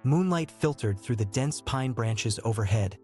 Moonlight filtered through the dense pine branches overhead,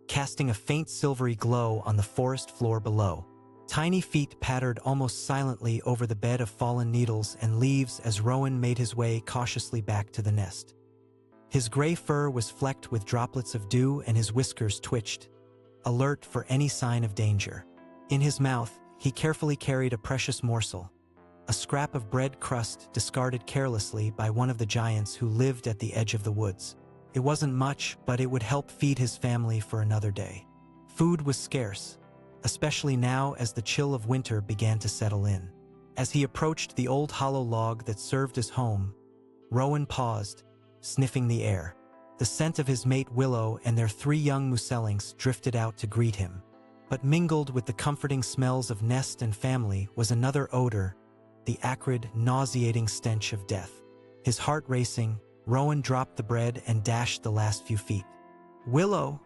casting a faint silvery glow on the forest floor below. Tiny feet pattered almost silently over the bed of fallen needles and leaves as Rowan made his way cautiously back to the nest. His gray fur was flecked with droplets of dew and his whiskers twitched, alert for any sign of danger. In his mouth, he carefully carried a precious morsel, a scrap of bread crust discarded carelessly by one of the giants who lived at the edge of the woods. It wasn't much, but it would help feed his family for another day. Food was scarce, especially now as the chill of winter began to settle in. As he approached the old hollow log that served as home, Rowan paused, sniffing the air. The scent of his mate Willow and their 3 young musellings drifted out to greet him. But mingled with the comforting smells of nest and family was another odor, the acrid, nauseating stench of death. His heart racing, Rowan dropped the bread and dashed the last few feet. "Willow!"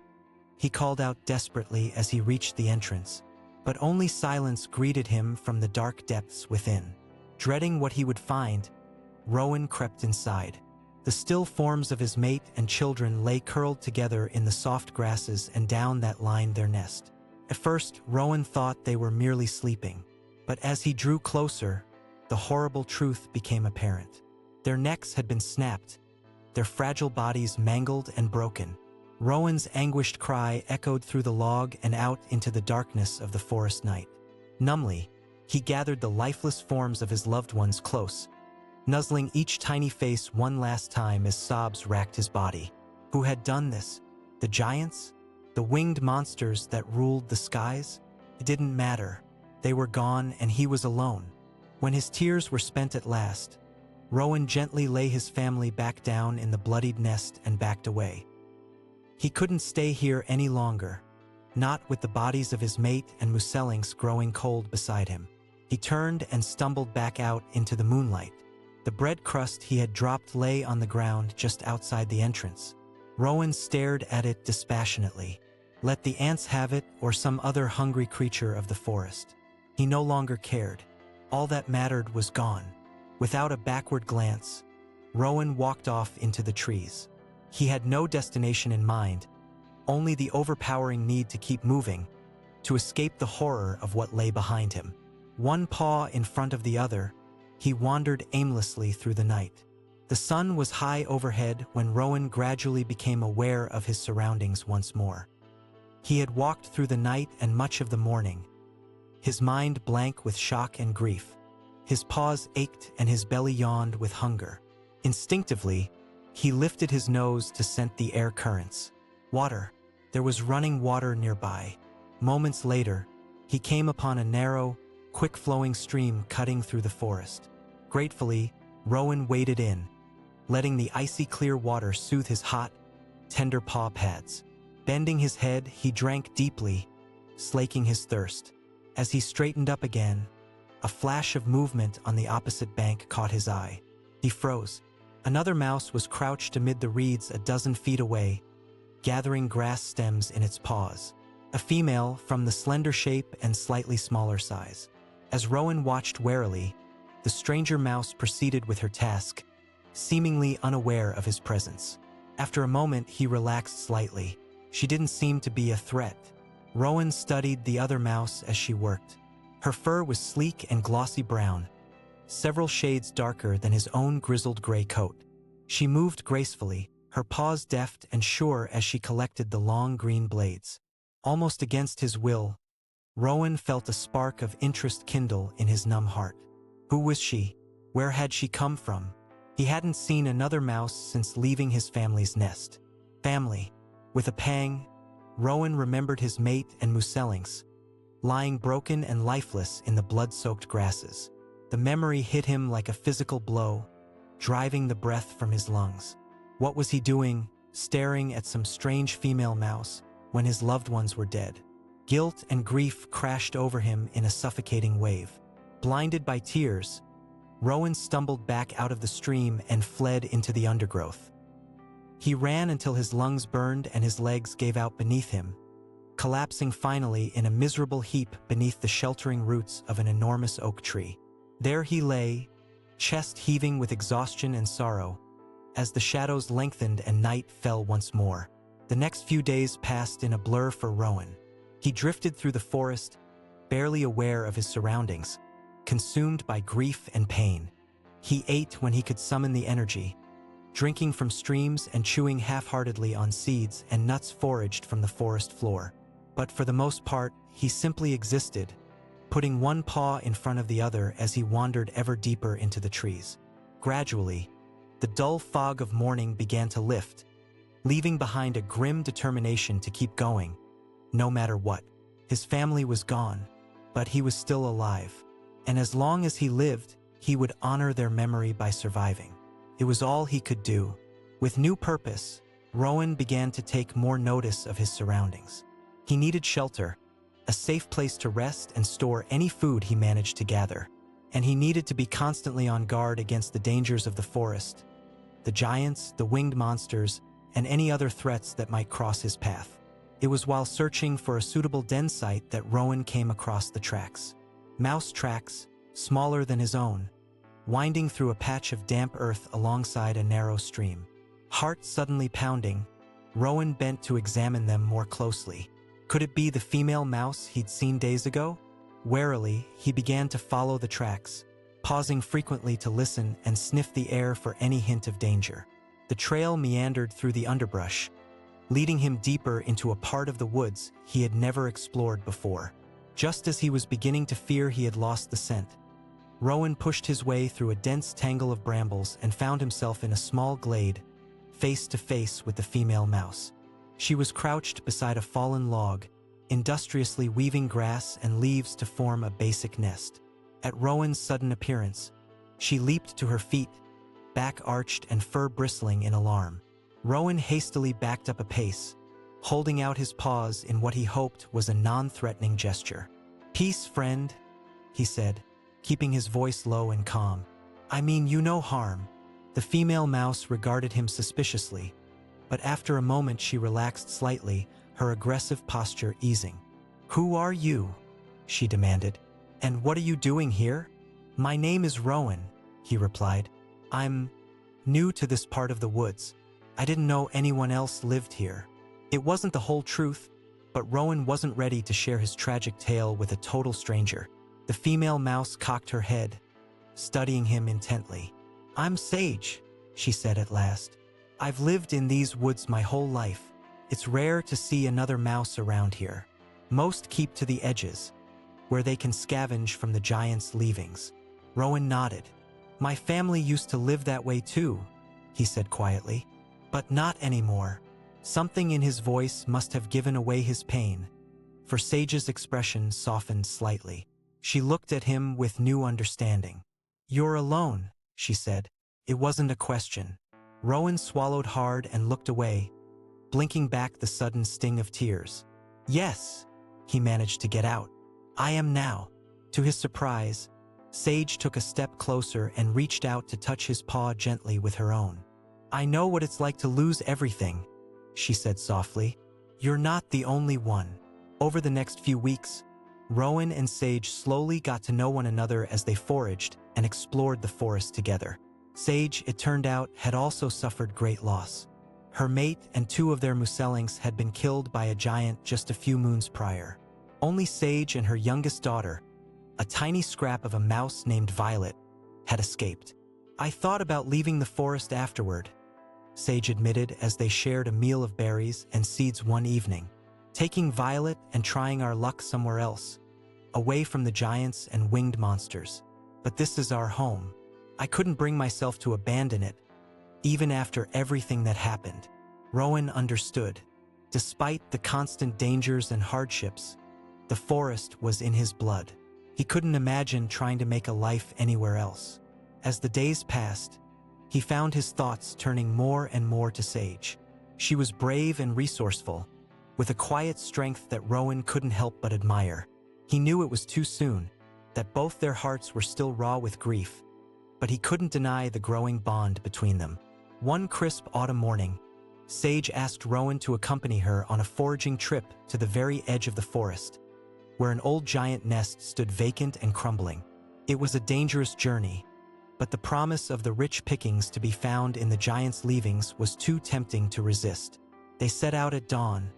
he called out desperately as he reached the entrance, but only silence greeted him from the dark depths within. Dreading what he would find, Rowan crept inside. The still forms of his mate and children lay curled together in the soft grasses and down that lined their nest. At first, Rowan thought they were merely sleeping, but as he drew closer, the horrible truth became apparent. Their necks had been snapped, their fragile bodies mangled and broken. Rowan's anguished cry echoed through the log and out into the darkness of the forest night. Numbly, he gathered the lifeless forms of his loved ones close, nuzzling each tiny face one last time as sobs racked his body. Who had done this? The giants? The winged monsters that ruled the skies? It didn't matter. They were gone and he was alone. When his tears were spent at last, Rowan gently lay his family back down in the bloodied nest and backed away. He couldn't stay here any longer, not with the bodies of his mate and musellings growing cold beside him. He turned and stumbled back out into the moonlight. The bread crust he had dropped lay on the ground just outside the entrance. Rowan stared at it dispassionately. Let the ants have it or some other hungry creature of the forest. He no longer cared. All that mattered was gone. Without a backward glance, Rowan walked off into the trees. He had no destination in mind, only the overpowering need to keep moving, to escape the horror of what lay behind him. One paw in front of the other, he wandered aimlessly through the night. The sun was high overhead when Rowan gradually became aware of his surroundings once more. He had walked through the night and much of the morning, his mind blank with shock and grief. His paws ached and his belly yawned with hunger. Instinctively, he lifted his nose to scent the air currents. Water. There was running water nearby. Moments later, he came upon a narrow, quick-flowing stream cutting through the forest. Gratefully, Rowan waded in, letting the icy clear water soothe his hot, tender paw pads. Bending his head, he drank deeply, slaking his thirst. As he straightened up again, a flash of movement on the opposite bank caught his eye. He froze. Another mouse was crouched amid the reeds a dozen feet away, gathering grass stems in its paws. A female from the slender shape and slightly smaller size. As Rowan watched warily, the stranger mouse proceeded with her task, seemingly unaware of his presence. After a moment, he relaxed slightly. She didn't seem to be a threat. Rowan studied the other mouse as she worked. Her fur was sleek and glossy brown, several shades darker than his own grizzled gray coat. She moved gracefully, her paws deft and sure as she collected the long green blades. Almost against his will, Rowan felt a spark of interest kindle in his numb heart. Who was she? Where had she come from? He hadn't seen another mouse since leaving his family's nest. Family. With a pang, Rowan remembered his mate and musellings, lying broken and lifeless in the blood-soaked grasses. The memory hit him like a physical blow, driving the breath from his lungs. What was he doing, staring at some strange female mouse, when his loved ones were dead? Guilt and grief crashed over him in a suffocating wave. Blinded by tears, Rowan stumbled back out of the stream and fled into the undergrowth. He ran until his lungs burned and his legs gave out beneath him, collapsing finally in a miserable heap beneath the sheltering roots of an enormous oak tree. There he lay, chest heaving with exhaustion and sorrow, as the shadows lengthened and night fell once more. The next few days passed in a blur for Rowan. He drifted through the forest, barely aware of his surroundings, consumed by grief and pain. He ate when he could summon the energy, drinking from streams and chewing half-heartedly on seeds and nuts foraged from the forest floor. But for the most part, he simply existed, putting one paw in front of the other as he wandered ever deeper into the trees. Gradually, the dull fog of morning began to lift, leaving behind a grim determination to keep going, no matter what. His family was gone, but he was still alive, and as long as he lived, he would honor their memory by surviving. It was all he could do. With new purpose, Rowan began to take more notice of his surroundings. He needed shelter, a safe place to rest and store any food he managed to gather, and he needed to be constantly on guard against the dangers of the forest, the giants, the winged monsters, and any other threats that might cross his path. It was while searching for a suitable den site that Rowan came across the tracks. Mouse tracks, smaller than his own, winding through a patch of damp earth alongside a narrow stream. Heart suddenly pounding, Rowan bent to examine them more closely. Could it be the female mouse he'd seen days ago? Warily, he began to follow the tracks, pausing frequently to listen and sniff the air for any hint of danger. The trail meandered through the underbrush, leading him deeper into a part of the woods he had never explored before. Just as he was beginning to fear he had lost the scent, Rowan pushed his way through a dense tangle of brambles and found himself in a small glade, face to face with the female mouse. She was crouched beside a fallen log, industriously weaving grass and leaves to form a basic nest. At Rowan's sudden appearance, she leaped to her feet, back arched and fur bristling in alarm. Rowan hastily backed up a pace, holding out his paws in what he hoped was a non-threatening gesture. "Peace, friend," he said, keeping his voice low and calm. "I mean you no harm." The female mouse regarded him suspiciously, but after a moment she relaxed slightly, her aggressive posture easing. "Who are you?" she demanded. "And what are you doing here?" "My name is Rowan," he replied. "I'm new to this part of the woods. I didn't know anyone else lived here." It wasn't the whole truth, but Rowan wasn't ready to share his tragic tale with a total stranger. The female mouse cocked her head, studying him intently. "I'm Sage," she said at last. "I've lived in these woods my whole life. It's rare to see another mouse around here. Most keep to the edges, where they can scavenge from the giant's leavings." Rowan nodded. "My family used to live that way too," he said quietly. "But not anymore." Something in his voice must have given away his pain, for Sage's expression softened slightly. She looked at him with new understanding. "You're alone," she said. It wasn't a question. Rowan swallowed hard and looked away, blinking back the sudden sting of tears. "Yes," he managed to get out. "I am now." To his surprise, Sage took a step closer and reached out to touch his paw gently with her own. "I know what it's like to lose everything," she said softly. "You're not the only one." Over the next few weeks, Rowan and Sage slowly got to know one another as they foraged and explored the forest together. Sage, it turned out, had also suffered great loss. Her mate and two of their muselings had been killed by a giant just a few moons prior. Only Sage and her youngest daughter, a tiny scrap of a mouse named Violet, had escaped. "I thought about leaving the forest afterward," Sage admitted as they shared a meal of berries and seeds one evening. "Taking Violet and trying our luck somewhere else, away from the giants and winged monsters. But this is our home. I couldn't bring myself to abandon it, even after everything that happened." Rowan understood. Despite the constant dangers and hardships, the forest was in his blood. He couldn't imagine trying to make a life anywhere else. As the days passed, he found his thoughts turning more and more to Sage. She was brave and resourceful, with a quiet strength that Rowan couldn't help but admire. He knew it was too soon, that both their hearts were still raw with grief, but he couldn't deny the growing bond between them. One crisp autumn morning, Sage asked Rowan to accompany her on a foraging trip to the very edge of the forest, where an old giant nest stood vacant and crumbling. It was a dangerous journey, but the promise of the rich pickings to be found in the giant's leavings was too tempting to resist. They set out at dawn,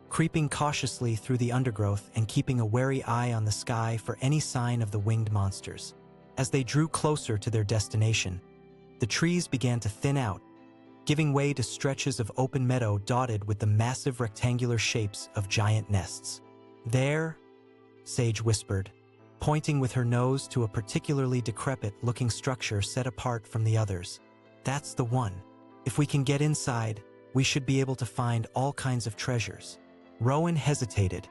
creeping cautiously through the undergrowth and keeping a wary eye on the sky for any sign of the winged monsters. As they drew closer to their destination, the trees began to thin out, giving way to stretches of open meadow dotted with the massive rectangular shapes of giant nests. "There," Sage whispered, pointing with her nose to a particularly decrepit-looking structure set apart from the others. "That's the one. If we can get inside, we should be able to find all kinds of treasures." Rowan hesitated,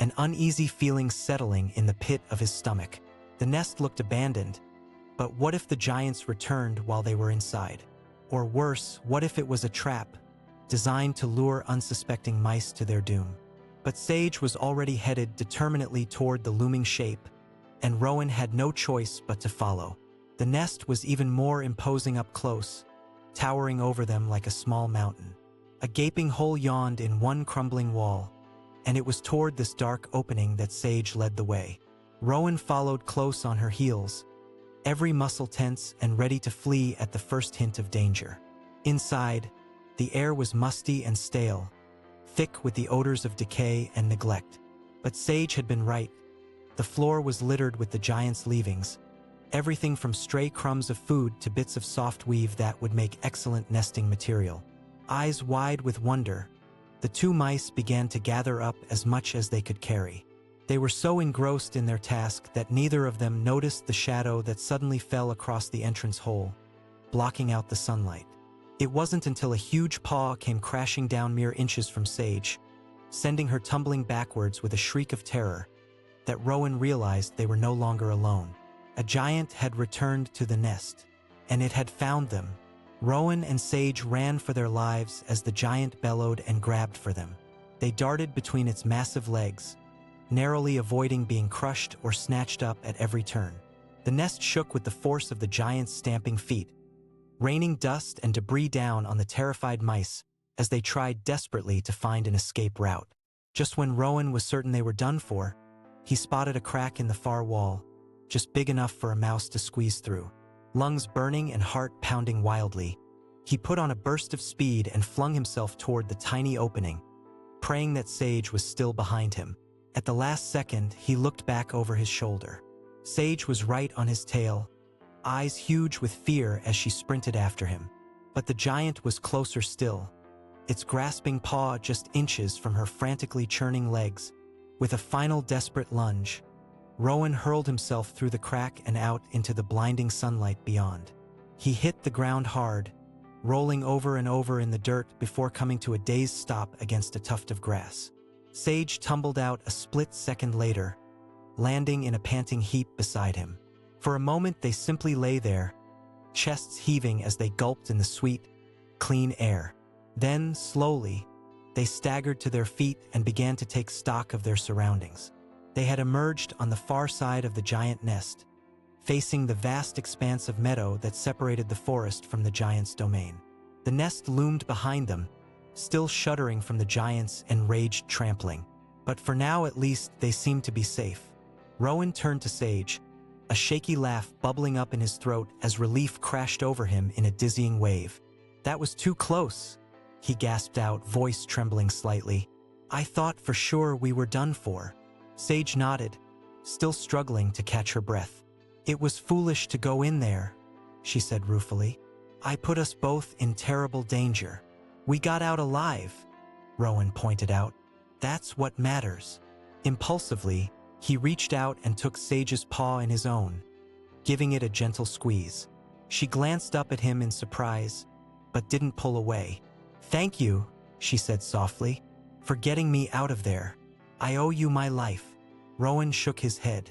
an uneasy feeling settling in the pit of his stomach. The nest looked abandoned, but what if the giants returned while they were inside? Or worse, what if it was a trap, designed to lure unsuspecting mice to their doom? But Sage was already headed determinedly toward the looming shape, and Rowan had no choice but to follow. The nest was even more imposing up close, towering over them like a small mountain. A gaping hole yawned in one crumbling wall, and it was toward this dark opening that Sage led the way. Rowan followed close on her heels, every muscle tense and ready to flee at the first hint of danger. Inside, the air was musty and stale, thick with the odors of decay and neglect. But Sage had been right. The floor was littered with the giant's leavings, everything from stray crumbs of food to bits of soft weave that would make excellent nesting material. Eyes wide with wonder, the two mice began to gather up as much as they could carry. They were so engrossed in their task that neither of them noticed the shadow that suddenly fell across the entrance hole, blocking out the sunlight. It wasn't until a huge paw came crashing down mere inches from Sage, sending her tumbling backwards with a shriek of terror, that Rowan realized they were no longer alone. A giant had returned to the nest, and it had found them. Rowan and Sage ran for their lives as the giant bellowed and grabbed for them. They darted between its massive legs, narrowly avoiding being crushed or snatched up at every turn. The nest shook with the force of the giant's stamping feet, raining dust and debris down on the terrified mice as they tried desperately to find an escape route. Just when Rowan was certain they were done for, he spotted a crack in the far wall, just big enough for a mouse to squeeze through. Lungs burning and heart pounding wildly, he put on a burst of speed and flung himself toward the tiny opening, praying that Sage was still behind him. At the last second, he looked back over his shoulder. Sage was right on his tail, eyes huge with fear as she sprinted after him. But the giant was closer still, its grasping paw just inches from her frantically churning legs. With a final desperate lunge, Rowan hurled himself through the crack and out into the blinding sunlight beyond. He hit the ground hard, rolling over and over in the dirt before coming to a dazed stop against a tuft of grass. Sage tumbled out a split second later, landing in a panting heap beside him. For a moment they simply lay there, chests heaving as they gulped in the sweet, clean air. Then, slowly, they staggered to their feet and began to take stock of their surroundings. They had emerged on the far side of the giant nest, facing the vast expanse of meadow that separated the forest from the giant's domain. The nest loomed behind them, still shuddering from the giant's enraged trampling. But for now at least they seemed to be safe. Rowan turned to Sage, a shaky laugh bubbling up in his throat as relief crashed over him in a dizzying wave. "That was too close," he gasped out, voice trembling slightly. "I thought for sure we were done for." Sage nodded, still struggling to catch her breath. "It was foolish to go in there," she said ruefully. "I put us both in terrible danger." "We got out alive," Rowan pointed out. "That's what matters." Impulsively, he reached out and took Sage's paw in his own, giving it a gentle squeeze. She glanced up at him in surprise, but didn't pull away. "Thank you," she said softly, "for getting me out of there. I owe you my life." Rowan shook his head.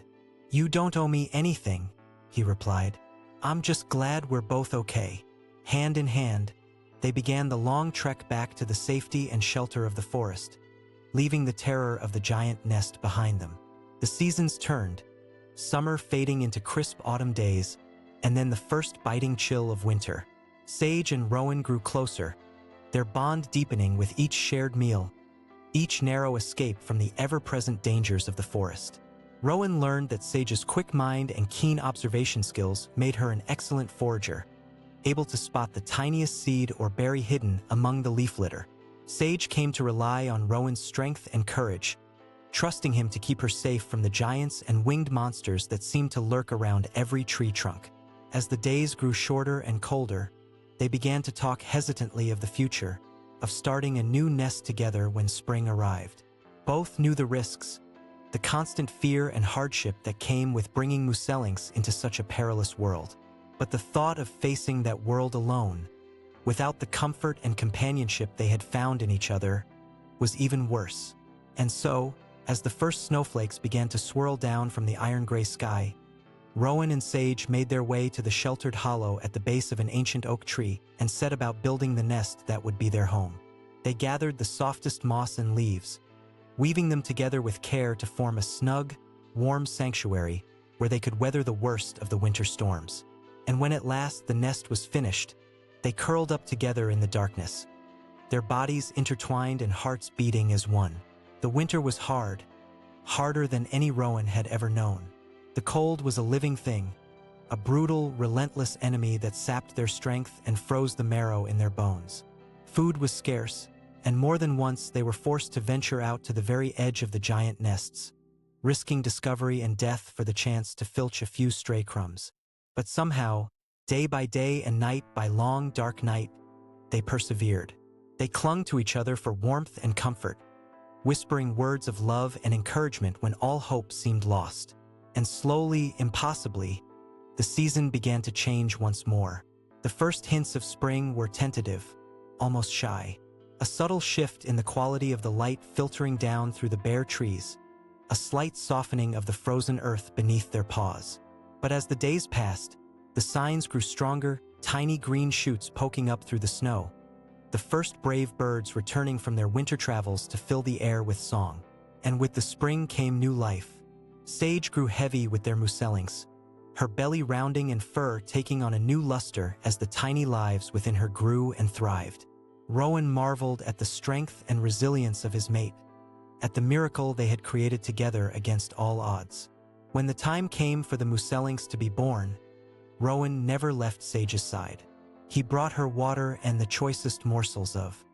"You don't owe me anything," he replied. "I'm just glad we're both okay." Hand in hand, they began the long trek back to the safety and shelter of the forest, leaving the terror of the giant nest behind them. The seasons turned, summer fading into crisp autumn days, and then the first biting chill of winter. Sage and Rowan grew closer, their bond deepening with each shared meal, each narrow escape from the ever-present dangers of the forest. Rowan learned that Sage's quick mind and keen observation skills made her an excellent forager, able to spot the tiniest seed or berry hidden among the leaf litter. Sage came to rely on Rowan's strength and courage, trusting him to keep her safe from the giants and winged monsters that seemed to lurk around every tree trunk. As the days grew shorter and colder, they began to talk hesitantly of the future, of starting a new nest together when spring arrived. Both knew the risks, the constant fear and hardship that came with bringing Muselings into such a perilous world. But the thought of facing that world alone, without the comfort and companionship they had found in each other, was even worse. And so, as the first snowflakes began to swirl down from the iron-gray sky, Rowan and Sage made their way to the sheltered hollow at the base of an ancient oak tree and set about building the nest that would be their home. They gathered the softest moss and leaves, weaving them together with care to form a snug, warm sanctuary where they could weather the worst of the winter storms. And when at last the nest was finished, they curled up together in the darkness, their bodies intertwined and hearts beating as one. The winter was hard, harder than any Rowan had ever known. The cold was a living thing, a brutal, relentless enemy that sapped their strength and froze the marrow in their bones. Food was scarce, and more than once they were forced to venture out to the very edge of the giant nests, risking discovery and death for the chance to filch a few stray crumbs. But somehow, day by day and night by long, dark night, they persevered. They clung to each other for warmth and comfort, whispering words of love and encouragement when all hope seemed lost. And slowly, impossibly, the season began to change once more. The first hints of spring were tentative, almost shy. A subtle shift in the quality of the light filtering down through the bare trees, a slight softening of the frozen earth beneath their paws. But as the days passed, the signs grew stronger, tiny green shoots poking up through the snow, the first brave birds returning from their winter travels to fill the air with song. And with the spring came new life. Sage grew heavy with their Muselings, her belly rounding and fur taking on a new luster as the tiny lives within her grew and thrived. Rowan marveled at the strength and resilience of his mate, at the miracle they had created together against all odds. When the time came for the Muselings to be born, Rowan never left Sage's side. He brought her water and the choicest morsels of